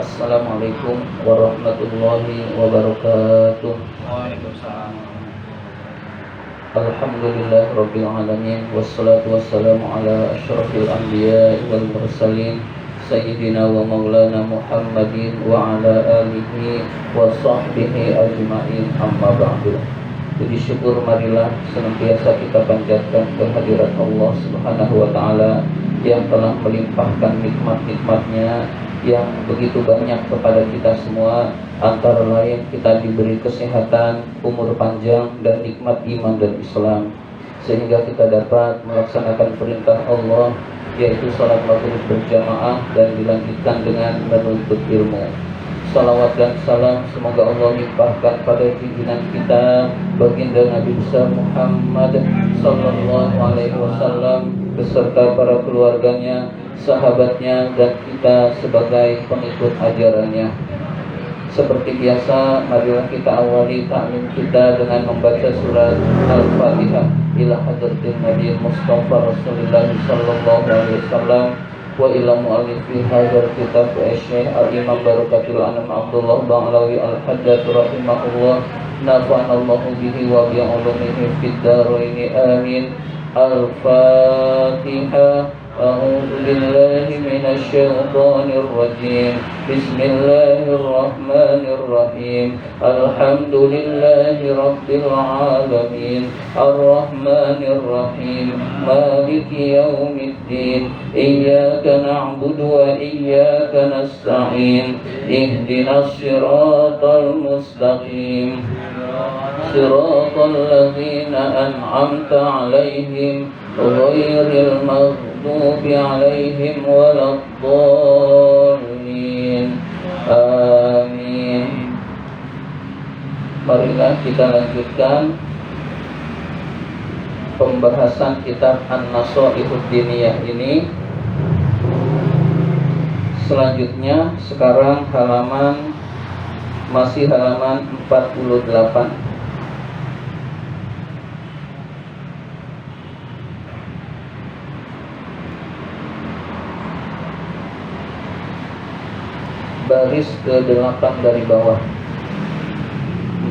Assalamualaikum warahmatullahi wabarakatuh. Waalaikumsalam. Alhamdulillah rabbil alamin, wassalatu wassalamu ala asyrafil anbiya wal mursalin sayyidina wa maulana Muhammadin wa ala alihi wa sahbihi ajma'in, amma ba'du. Puji syukur marilah senantiasa kita panjatkan kehadirat Allah Subhanahu wa taala yang telah melimpahkan nikmat-nikmatnya yang begitu banyak kepada kita semua, antara lain kita diberi kesehatan, umur panjang, dan nikmat iman dan Islam, sehingga kita dapat melaksanakan perintah Allah, yaitu salat maghrib berjamaah dan dilanjutkan dengan menuntut ilmu. Salawat dan salam semoga Allah limpahkan pada junjungan kita baginda Nabi besar Muhammad sallallahu alaihi wasallam beserta para keluarganya, sahabatnya, dan kita sebagai pengikut ajarannya. Seperti biasa, marilah kita awali taklim kita dengan membaca surat Al-Fatihah ila hadratin Nabi Mustafa Rasulullah sallallahu alaihi wasallam wa ila mu'allifi hadzal kitab Syekh Al-Imam Barakatul Anam Abdullah Ba'lawi Al-Haddad rahimahullah, nafa'anallahu bihi wa bi ulumihi fid dharain amin. Al-Fatihah. A'udzu billahi minasy syaithanir rajim. Bismillahirrahmanirrahim. Alhamdulillahi rabbil alamin. Arrahmanir rahim. Maliki yaumiddin. Iyyaka na'budu wa iyyaka nasta'in. Ihdinas siratal mustaqim. Siratal ladzina an'amta 'alaihim ghairil maghdubi 'alaihim waladdallin. Amin. Marilah kita lanjutkan pembahasan kitab An-Nasaihud Diniyah ini. Selanjutnya sekarang masih halaman 48. Baris ke-8 dari bawah.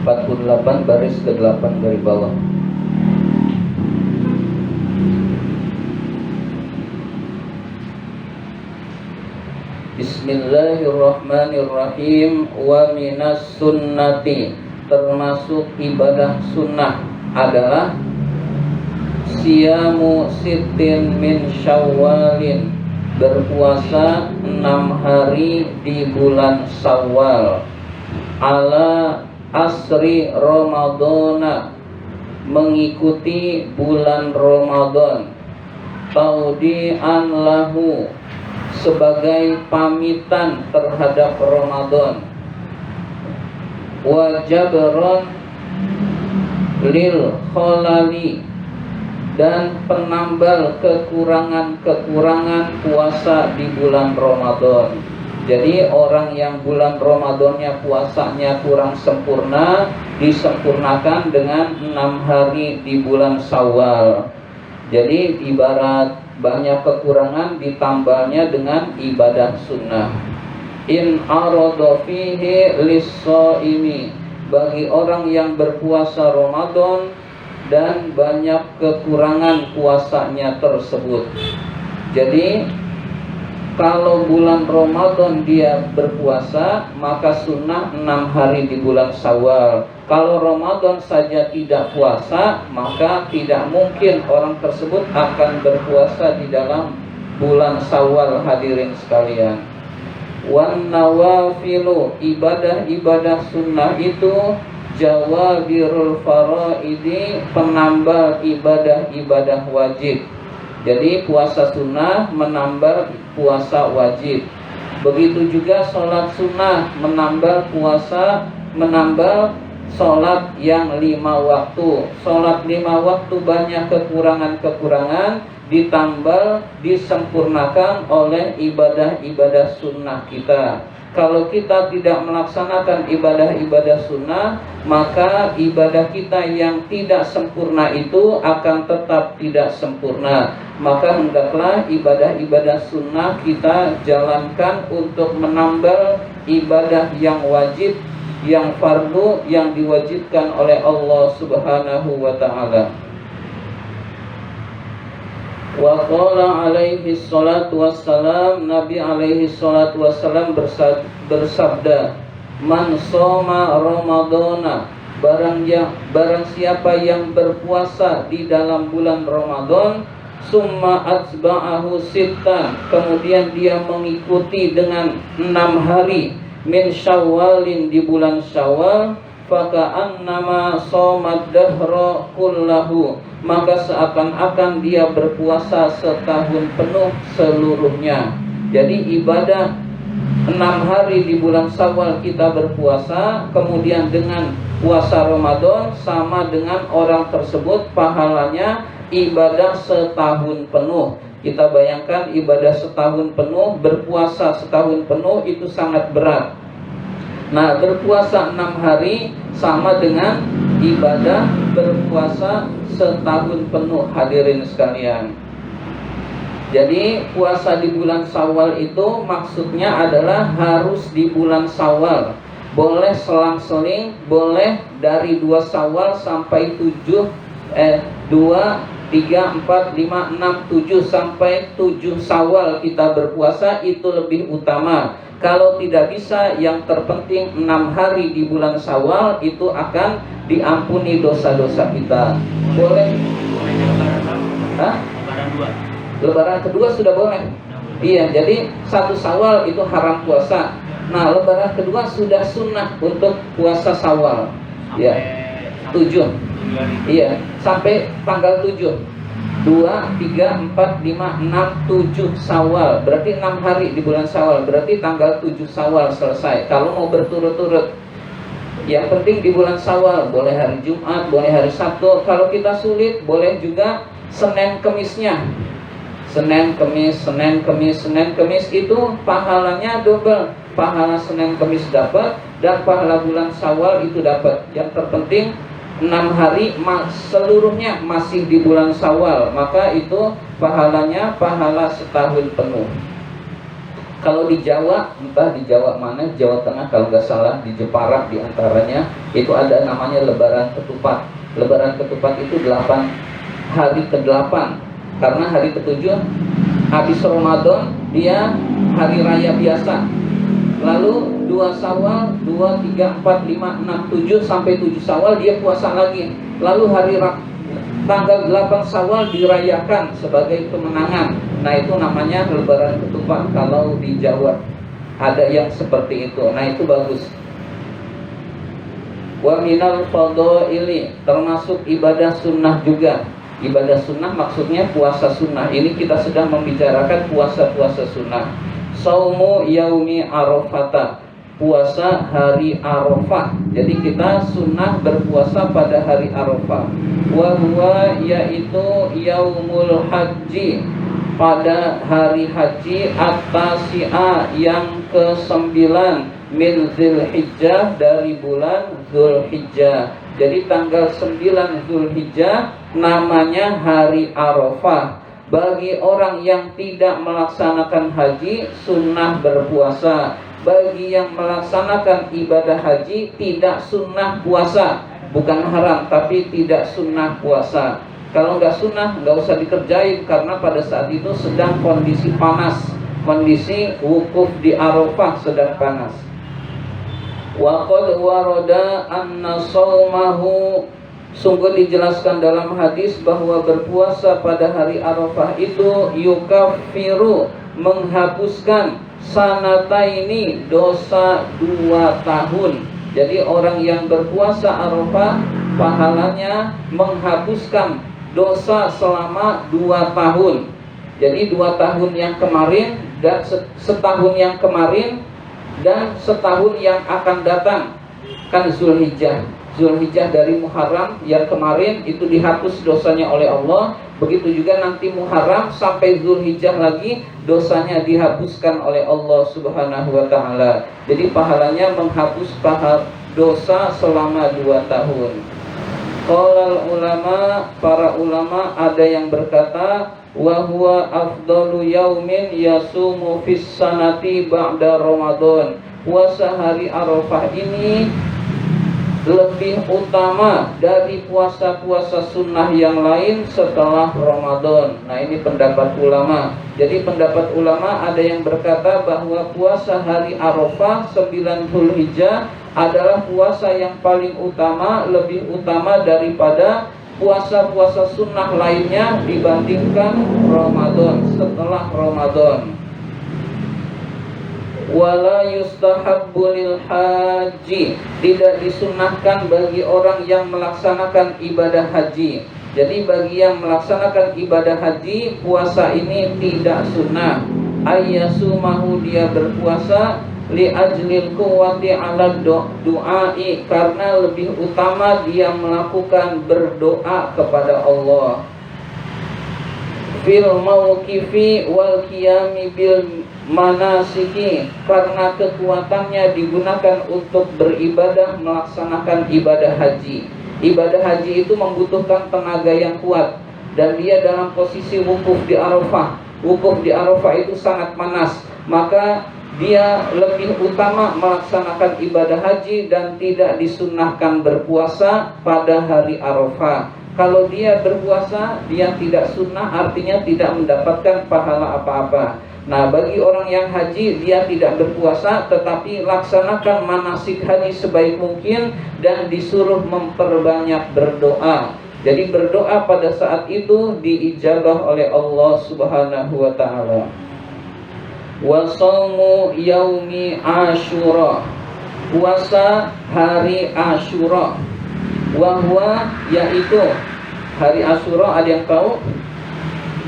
48 baris ke-8 dari bawah. Bismillahirrahmanirrahim. Wa minas sunnati, termasuk ibadah sunnah adalah siyamu sittin min syawalin, berpuasa 6 hari di bulan Syawal, ala asri Ramadana, mengikuti bulan Ramadan, taudi'an lahu, sebagai pamitan terhadap Ramadan, wajabron lil kholali, dan penambal kekurangan-kekurangan puasa di bulan Ramadan. Jadi orang yang bulan Ramadannya puasanya kurang sempurna, disempurnakan dengan 6 hari di bulan Syawal. Jadi ibarat banyak kekurangan ditambalnya dengan ibadah sunnah. In arada fihi lis-shaimi, bagi orang yang berpuasa Ramadan dan banyak kekurangan puasanya tersebut. Jadi kalau bulan Ramadan dia berpuasa, maka sunnah 6 hari di bulan Syawal. Kalau Ramadan saja tidak puasa, maka tidak mungkin orang tersebut akan berpuasa di dalam bulan Syawal, hadirin sekalian. Wan nawafilu, ibadah-ibadah sunnah itu jawabirul faraidi, penambal ibadah-ibadah wajib. Jadi puasa sunnah menambal puasa wajib. Begitu juga sholat sunnah menambal sholat yang 5 waktu. Sholat 5 waktu banyak kekurangan-kekurangan, ditambal, disempurnakan oleh ibadah-ibadah sunnah kita. Kalau kita tidak melaksanakan ibadah-ibadah sunnah, maka ibadah kita yang tidak sempurna itu akan tetap tidak sempurna. Maka hendaklah ibadah-ibadah sunnah kita jalankan untuk menambal ibadah yang wajib, yang fardu, yang diwajibkan oleh Allah Subhanahu wa taala. Wa qala alaihi salatu wassalam, Nabi alaihi salatu wassalam bersabda, man shoma ramadhana, barang siapa yang berpuasa di dalam bulan Ramadan, summa atsba'ahu sittan, kemudian dia mengikuti dengan 6 hari, min syawalin, di bulan Syawal, faka'annama shomad dahra kullahu, maka seakan-akan dia berpuasa setahun penuh seluruhnya. Jadi ibadah 6 hari di bulan Syawal kita berpuasa, kemudian dengan puasa Ramadan, sama dengan orang tersebut pahalanya ibadah setahun penuh. Kita bayangkan ibadah setahun penuh, berpuasa setahun penuh itu sangat berat. Nah, berpuasa 6 hari sama dengan ibadah berpuasa setahun penuh, hadirin sekalian. Jadi puasa di bulan Syawal itu maksudnya adalah harus di bulan Syawal. Boleh selang-seling, boleh dari 2 Syawal sampai 2, 3, 4, 5, 6, 7 sampai 7 Syawal kita berpuasa, itu lebih utama. Kalau tidak bisa, yang terpenting 6 hari di bulan Syawal itu akan diampuni dosa-dosa kita. Boleh? Hah? Lebaran kedua sudah boleh. Iya, jadi 1 Syawal itu haram puasa. Nah, lebaran kedua sudah sunnah untuk puasa Syawal. Ya, 7. Iya, sampai tanggal 7. 2, 3, 4, 5, 6, 7 Syawal. Berarti 6 hari di bulan Syawal. Berarti tanggal 7 Syawal selesai. Kalau mau berturut-turut, yang penting di bulan Syawal. Boleh hari Jumat, boleh hari Sabtu. Kalau kita sulit, boleh juga Senin Kemisnya. Senin Kemis, Senin Kemis, Senin Kemis, itu pahalanya double. Pahala Senin Kemis dapat, dan pahala bulan Syawal itu dapat. Yang terpenting 6 hari seluruhnya masih di bulan Syawal, maka itu pahalanya pahala setahun penuh. Kalau di Jawa, entah di Jawa mana, Jawa Tengah kalau nggak salah, di Jepara di antaranya, itu ada namanya Lebaran Ketupat. Lebaran Ketupat itu 8 hari ke-8, karena hari ke-7 habis Ramadan dia hari raya biasa. Lalu 2 Syawal, 2, 3, 4, 5, 6, 7 sampai 7 Syawal dia puasa lagi. Lalu hari tanggal 8 Syawal dirayakan sebagai kemenangan. Nah, itu namanya Lebaran Ketupat kalau di Jawa. Ada yang seperti itu. Nah, itu bagus. Wa minal fadhaili, termasuk ibadah sunnah juga. Ibadah sunnah maksudnya puasa sunnah. Ini kita sedang membicarakan puasa-puasa sunnah. Saumu yaumi arafata, puasa hari Arafah. Jadi kita sunnah berpuasa pada hari Arafah. Wa huwa, yaitu yaumul haji, pada hari haji at-tasi'a, yang ke-9, min Zulhijjah, dari bulan Zulhijjah. Jadi tanggal 9 Zulhijjah namanya hari Arafah. Bagi orang yang tidak melaksanakan haji, sunnah berpuasa. Bagi yang melaksanakan ibadah haji, tidak sunnah puasa. Bukan haram, tapi tidak sunnah puasa. Kalau nggak sunnah, nggak usah dikerjain, karena pada saat itu sedang kondisi panas. Kondisi wukuf di Arafah sedang panas. Wa qad warada anna shaumahu, sungguh dijelaskan dalam hadis bahwa berpuasa pada hari Arafah itu yukaffiru, menghapuskan, sanataini, dosa 2 tahun. Jadi orang yang berpuasa Arafah pahalanya menghapuskan dosa selama 2 tahun. Jadi 2 tahun yang kemarin dan setahun yang kemarin dan setahun yang akan datang. Kan Zulhijjah dari Muharram yang kemarin itu dihapus dosanya oleh Allah. Begitu juga nanti Muharram sampai Zulhijjah lagi, dosanya dihapuskan oleh Allah Subhanahu wa ta'ala. Jadi pahalanya menghapus dosa selama 2 tahun. Qalal ulama, para ulama ada yang berkata, wa huwa afdalu yaumin yasumu fis sanati ba'da Ramadan. puasa hari Arafah ini lebih utama dari puasa-puasa sunnah yang lain setelah Ramadan. Nah, ini pendapat ulama. Jadi pendapat ulama ada yang berkata bahwa puasa hari Arafah 9 Dzulhijjah adalah puasa yang paling utama, lebih utama daripada puasa-puasa sunnah lainnya dibandingkan Ramadan, setelah Ramadan. Wala yustahabbu lil haji, tidak disunnahkan bagi orang yang melaksanakan ibadah haji. Jadi bagi yang melaksanakan ibadah haji, puasa ini tidak sunnah. Ayyasumahu, dia berpuasa li ajlil quwwati ala du'ai, karena lebih utama dia melakukan berdoa kepada Allah. Fil mauqifi wal qiyami bil manasiki, karena kekuatannya digunakan untuk beribadah, melaksanakan ibadah haji. Ibadah haji itu membutuhkan tenaga yang kuat, dan dia dalam posisi wukuf di Arafah. Wukuf di Arafah itu sangat panas, maka dia lebih utama melaksanakan ibadah haji dan tidak disunnahkan berpuasa pada hari Arafah. Kalau dia berpuasa, dia tidak sunnah, artinya tidak mendapatkan pahala apa-apa. Nah, bagi orang yang haji, dia tidak berpuasa, tetapi laksanakan manasik haji sebaik mungkin dan disuruh memperbanyak berdoa. Jadi berdoa pada saat itu diijabah oleh Allah Subhanahu wa ta'ala. Wa shaumu yaumi Asyura, puasa hari Asyura. Wahwa, yaitu hari Asyura, ada yang tahu?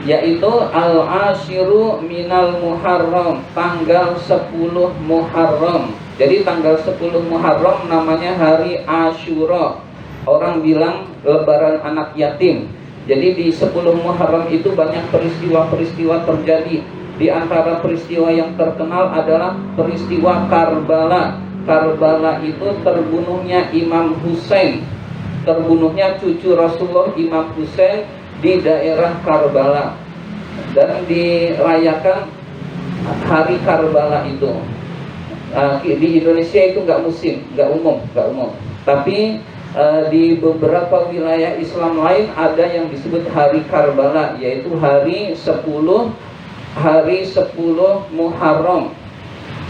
Yaitu al-asyiru minal Muharram, tanggal 10 Muharram. Jadi tanggal 10 Muharram namanya hari Asyura. Orang bilang lebaran anak yatim. Jadi di 10 Muharram itu banyak peristiwa-peristiwa terjadi. Di antara peristiwa yang terkenal adalah peristiwa Karbala. Karbala itu terbunuhnya Imam Husain, terbunuhnya cucu Rasulullah Imam Husain di daerah Karbala, dan dirayakan hari Karbala itu. Di Indonesia itu nggak musim, nggak umum. Tapi di beberapa wilayah Islam lain ada yang disebut hari Karbala, yaitu hari 10 Muharram.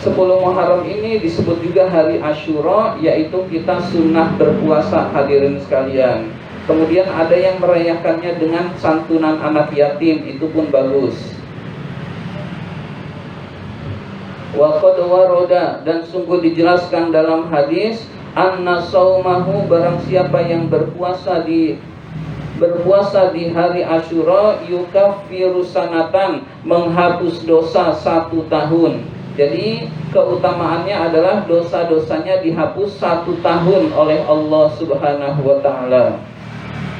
10 Muharram ini disebut juga hari Asyura, yaitu kita sunnah berpuasa, hadirin sekalian. Kemudian ada yang merayakannya dengan santunan anak yatim, itu pun bagus. Wa qad waroda, dan sungguh dijelaskan dalam hadis, anna saumahu, barang siapa yang berpuasa di hari Asyura, yukaffiru sanatan, menghapus dosa 1 tahun. Jadi keutamaannya adalah dosa-dosanya dihapus 1 tahun oleh Allah Subhanahu wa ta'ala.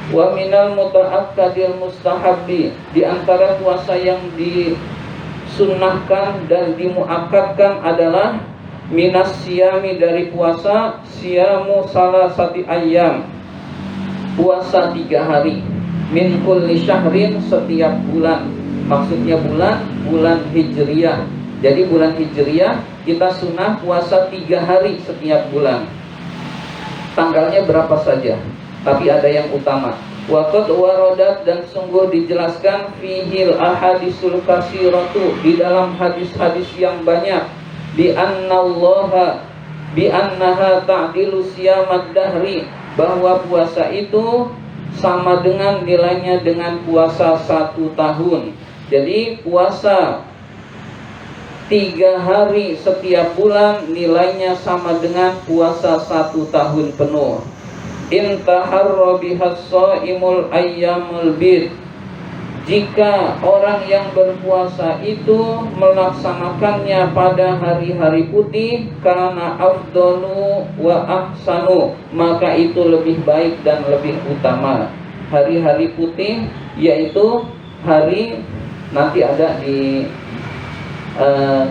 Wa minal muta'akkadil mustahabbi, di antara puasa yang disunnahkan dan dimuakkadkan adalah minas siyami, dari puasa, siyamu salasati ayyam, puasa 3 hari, min kulli syahrin, setiap bulan. Maksudnya bulan Hijriyah. Jadi bulan Hijriyah kita sunnah puasa 3 hari setiap bulan. Tanggalnya berapa saja, tapi ada yang utama. Waqad waradat, dan sungguh dijelaskan, fihil ahadisul kasiratu, di dalam hadis-hadis yang banyak, bi annaha ta'dilu siyamad dahri, bahwa puasa itu sama dengan nilainya dengan puasa 1 tahun. Jadi puasa 3 hari setiap bulan nilainya sama dengan puasa 1 tahun penuh. Intaharra bihas shaimul ayyamul bid, jika orang yang berpuasa itu melaksanakannya pada hari-hari putih, karena afdalu wa ahsanu, maka itu lebih baik dan lebih utama. Hari-hari putih yaitu hari, nanti ada di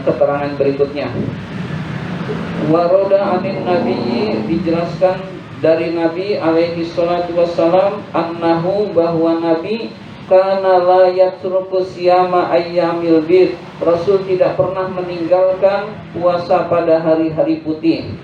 keterangan berikutnya. Waroda anin nabiyyi, dijelaskan dari Nabi alaihi salatu wassalam, annahu, bahwa Nabi kana la yatruku siyama ayyamil bid, Rasul tidak pernah meninggalkan puasa pada hari-hari putih.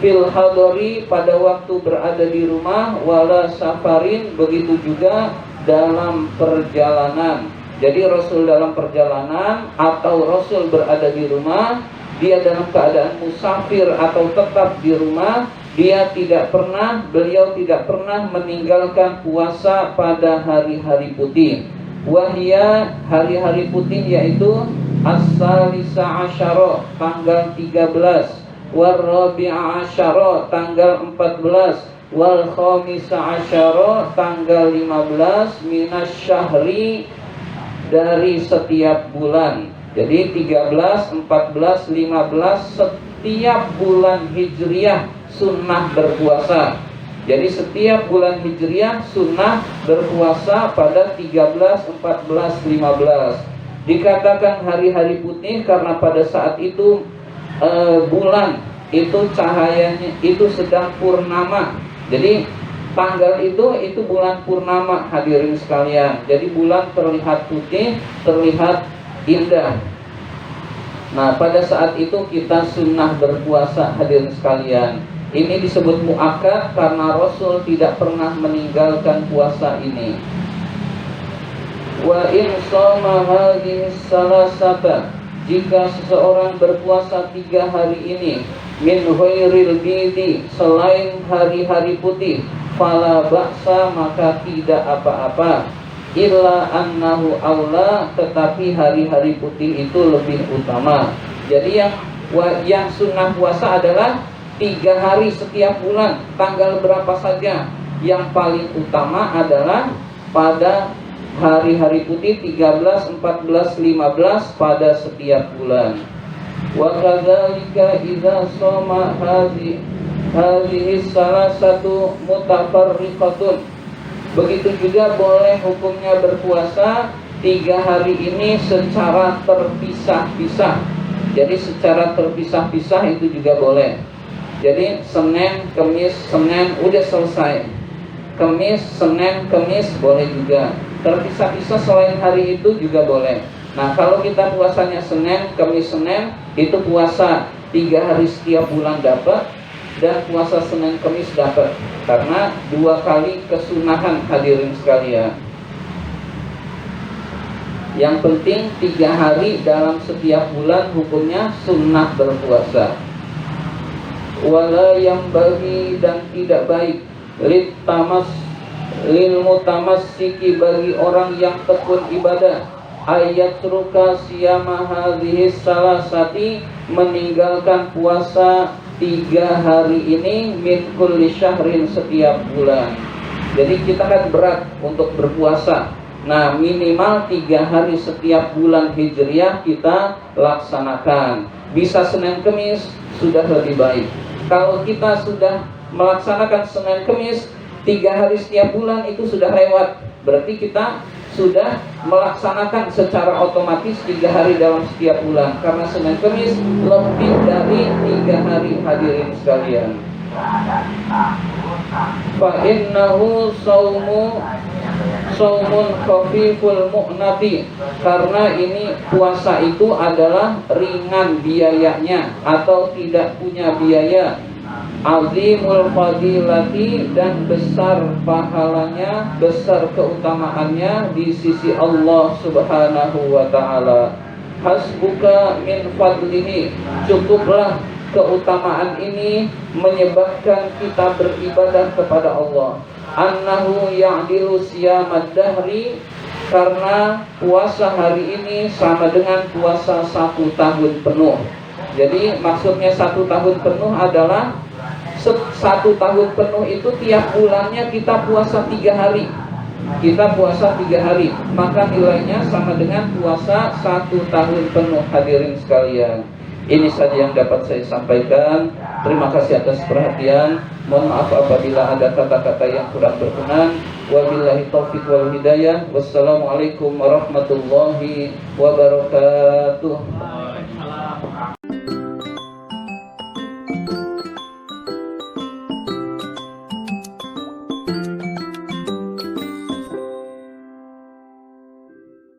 Fil hadori, pada waktu berada di rumah, wala safarin, begitu juga dalam perjalanan. Jadi Rasul dalam perjalanan atau Rasul berada di rumah, dia dalam keadaan musafir atau tetap di rumah, beliau tidak pernah meninggalkan puasa pada hari-hari putih. Wahia, hari-hari putih yaitu as-salisa asyara, tanggal 13, war-rabi'a asyara, tanggal 14, wal khamisa asyara, tanggal 15, minas syahri, dari setiap bulan. Jadi 13, 14, 15 setiap bulan Hijriah sunnah berpuasa. Jadi setiap bulan Hijriah sunnah berpuasa pada 13, 14, 15. Dikatakan hari-hari putih karena pada saat itu bulan itu cahayanya itu sedang purnama. Jadi tanggal itu bulan purnama, hadirin sekalian. Jadi bulan terlihat putih, terlihat indah. Nah, pada saat itu kita sunnah berpuasa, hadirin sekalian. Ini disebut muakkad karena Rasul tidak pernah meninggalkan puasa ini. Wa in shoma hadhihi salasata, jika seseorang berpuasa 3 hari ini, min ghairil bidi, selain hari-hari putih, fala ba'sa, maka tidak apa-apa. Illa annahu aula, tetapi hari-hari putih itu lebih utama. Jadi yang sunnah puasa adalah 3 hari setiap bulan, tanggal berapa saja. Yang paling utama adalah pada hari-hari putih 13, 14, 15 pada setiap bulan. Wa kadzalika idza shoma hadhihi salasatu mutafarriqatun, begitu juga boleh hukumnya berpuasa 3 hari ini secara terpisah-pisah. Jadi secara terpisah-pisah itu juga boleh. Jadi Senin, Kemis, Senin udah selesai. Kemis, Senin, Kemis boleh juga. Terpisah-pisah selain hari itu juga boleh. Nah, kalau kita puasanya Senin, Kemis, Senin, itu puasa 3 hari setiap bulan dapat, dan puasa Senin Kemis dapat, karena 2 kali kesunahan, hadirin sekalian. Yang penting 3 hari dalam setiap bulan hukumnya sunnah berpuasa. Wala yang bagi, dan tidak baik, lil mutamassiki, bagi orang yang tekun ibadah, ayat ruka siyama hadhihi salasati, meninggalkan puasa 3 hari ini, min kulli syahrin, setiap bulan. Jadi kita kan berat untuk berpuasa. Nah, minimal 3 hari setiap bulan Hijriah kita laksanakan. Bisa Senin Kemis sudah lebih baik. Kalau kita sudah melaksanakan Senin Kemis 3 hari setiap bulan, itu sudah lewat. Berarti kita sudah melaksanakan secara otomatis 3 hari dalam setiap bulan, karena Senin Kemis lebih dari 3 hari, hadirin sekalian. Fa innahu saumun khafiful mu'nati, karena ini puasa itu adalah ringan biayanya atau tidak punya biaya. Azimul fadilati, dan besar pahalanya, besar keutamaannya di sisi Allah Subhanahu wa ta'ala. Hasbuka min fadlihi, cukuplah keutamaan ini menyebabkan kita beribadah kepada Allah. Annahu ya'dilu siyamad dahri, karena puasa hari ini sama dengan puasa 1 tahun penuh. Jadi maksudnya 1 tahun penuh adalah 1 tahun penuh itu tiap bulannya kita puasa 3 hari. Kita puasa 3 hari, maka nilainya sama dengan puasa 1 tahun penuh, hadirin sekalian. Ini saja yang dapat saya sampaikan. Terima kasih atas perhatian. Mohon maaf apabila ada kata-kata yang kurang berkenan. Wabillahi taufiq wal hidayah. Wassalamualaikum warahmatullahi wabarakatuh.